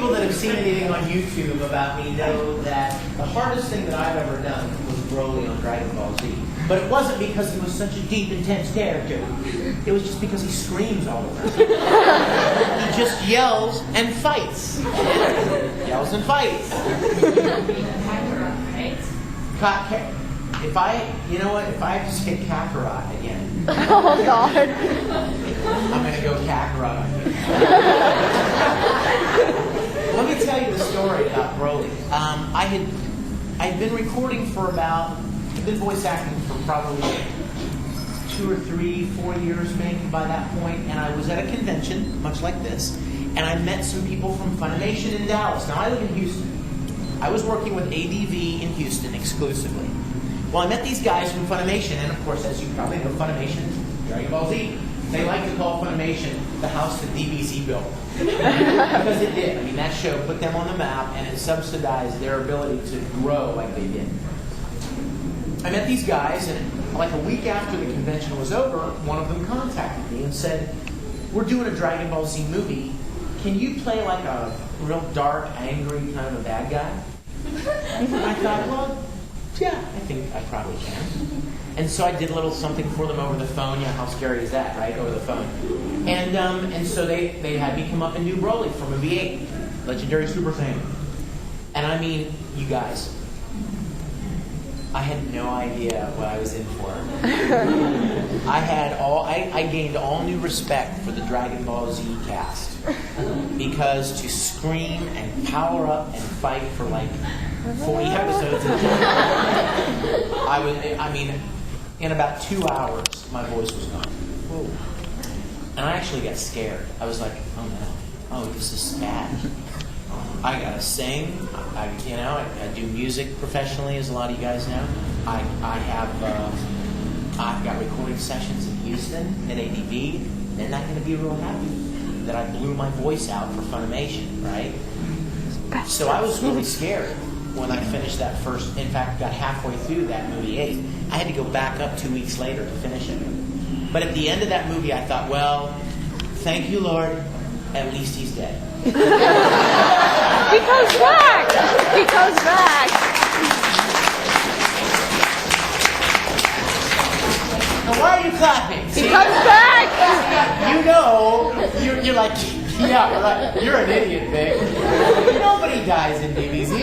people that have seen anything on YouTube about me know that the hardest thing that I've ever done was Broly on Dragon Ball Z. But it wasn't because he was such a deep, intense character. It was just because he screams all the time. He just yells and fights. Yells and fights. If I have to say Kakarot again. Oh, God. I'm going to go Kakarot on you. Let me tell you the story about Broly. I'd been recording for I've been voice acting for probably 2 or 3, 4 years maybe by that point, and I was at a convention, much like this, and I met some people from Funimation in Dallas. Now, I live in Houston. I was working with ADV in Houston exclusively. Well, I met these guys from Funimation, and of course, as you probably know, Funimation, Dragon Ball Z, they like to call Funimation the house that DBZ built. Because it did. I mean, that show put them on the map, and it subsidized their ability to grow like they did. I met these guys, and like a week after the convention was over, one of them contacted me and said, "We're doing a Dragon Ball Z movie. Can you play like a real dark, angry kind of a bad guy?" And I thought, well, yeah, I think I probably can. And so I did a little something for them over the phone. Yeah, how scary is that, right? Over the phone. And so they had me come up and do Broly for movie 8, Legendary Super Saiyan. And I mean, you guys, I had no idea what I was in for. I gained all new respect for the Dragon Ball Z cast. Because to scream and power up and fight for like 40 episodes in about 2 hours, my voice was gone. Whoa. And I actually got scared. I was like, oh no, oh, this is bad. I gotta sing. I do music professionally, as a lot of you guys know. I've got recording sessions in Houston at ADV. They're not going to be real happy that I blew my voice out for Funimation, right? So I was really scared when I finished that first. In fact, got halfway through that movie 8. I had to go back up 2 weeks later to finish it. But at the end of that movie, I thought, well, thank you, Lord. At least he's dead. He comes back. He comes back. Now, why are you clapping? He comes back. You know, you're like, yeah, you're an idiot, Vic. Nobody dies in DBZ.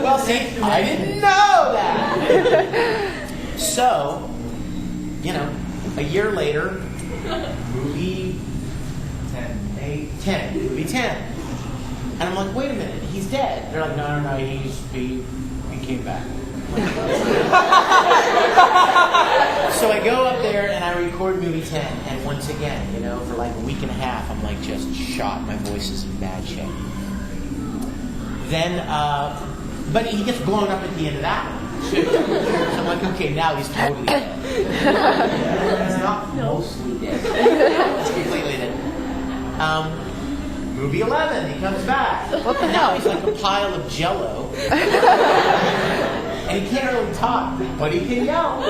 Well, see, I didn't know that. So, a year later, movie 10. Movie 10. And I'm like, wait a minute, he's dead. They're like, no, he came back. So I go up there and I record movie 10, and once again, for like a week and a half, I'm like just shot. My voice is in bad shape. Then, but he gets blown up at the end of that one. So I'm like, okay, now he's totally dead. He's not mostly dead. He's completely dead. Movie 11, he comes back. What the Now hell? he's like a pile of jello. And he can't really talk, but he can yell.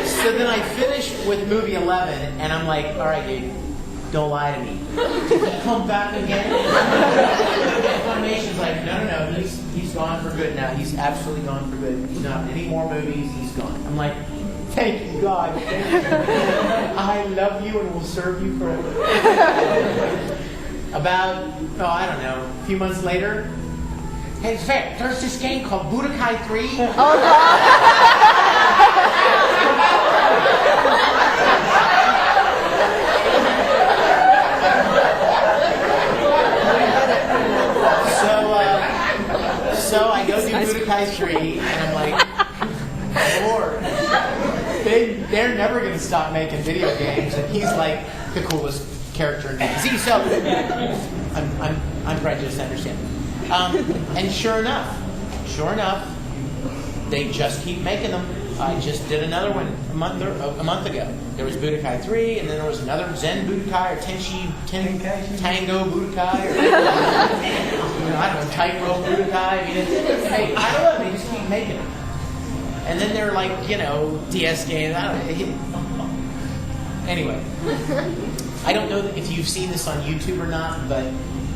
So then I finish with movie 11, and I'm like, all right, dude, don't lie to me. Come back again. Funimation's like, no, he's gone for good now. He's absolutely gone for good. He's not in any more movies. He's gone. I'm like, thank you, God. Thank you. I love you and will serve you forever. About, I don't know, a few months later, hey, Vic, there's this game called Budokai 3. Oh, God. So I go do Budokai 3, and I'm like, Lord, they're never going to stop making video games, and he's like the coolest character in DBZ. So I'm prejudiced, I understand. And sure enough, they just keep making them. I just did another one a month ago. There was Budokai 3, and then there was another Zen Budokai or Tango Budokai, or I don't know, Tightrope Budokai. I don't know. They just keep making them. And then they're like, DS games. Anyway, I don't know if you've seen this on YouTube or not, but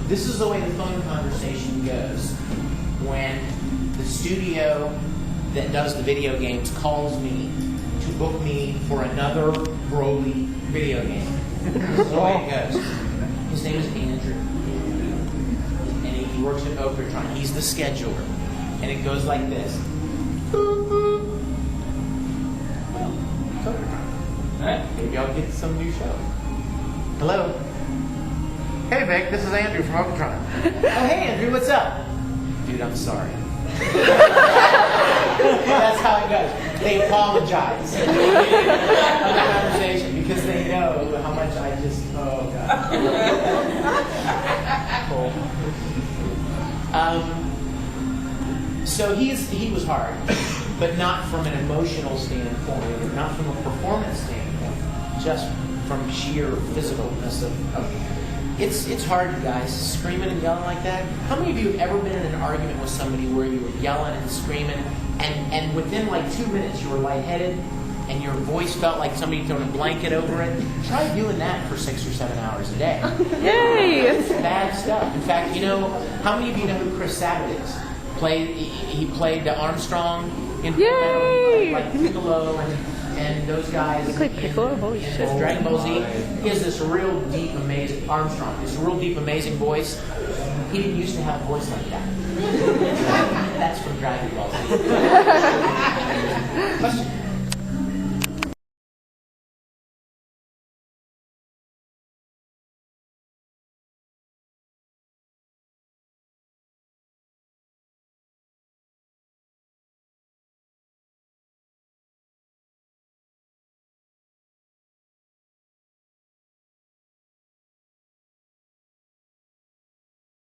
this is the way the phone conversation goes when the studio that does the video games calls me to book me for another Broly video game. This is the way it goes. His name is Andrew, and he works at Okratron. He's the scheduler, and it goes like this. Boop, boop. Well, it's Okratron. All right, maybe I'll get some new show. Hello. Hey Vic, this is Andrew from Okratron. Oh hey Andrew, what's up? Dude, I'm sorry. That's how it goes. They apologize on the conversation because they know how much I just, oh God. So he was hard, but not from an emotional standpoint, not from a performance standpoint, just from sheer physicalness of it's hard, you guys, screaming and yelling like that. How many of you have ever been in an argument with somebody where you were yelling and screaming, and within like 2 minutes you were lightheaded, and your voice felt like somebody thrown a blanket over it? Try doing that for 6 or 7 hours a day. Yay! It's bad stuff. In fact, you know, how many of you know who Chris Sabat is? He played Armstrong in Yay! like Piccolo and those guys. You played Piccolo? Holy in shit. Dragon Ball Z. He has this real deep, amazing Armstrong. This real deep, amazing voice. He didn't used to have a voice like that. That's from Dragon Ball Z. Question.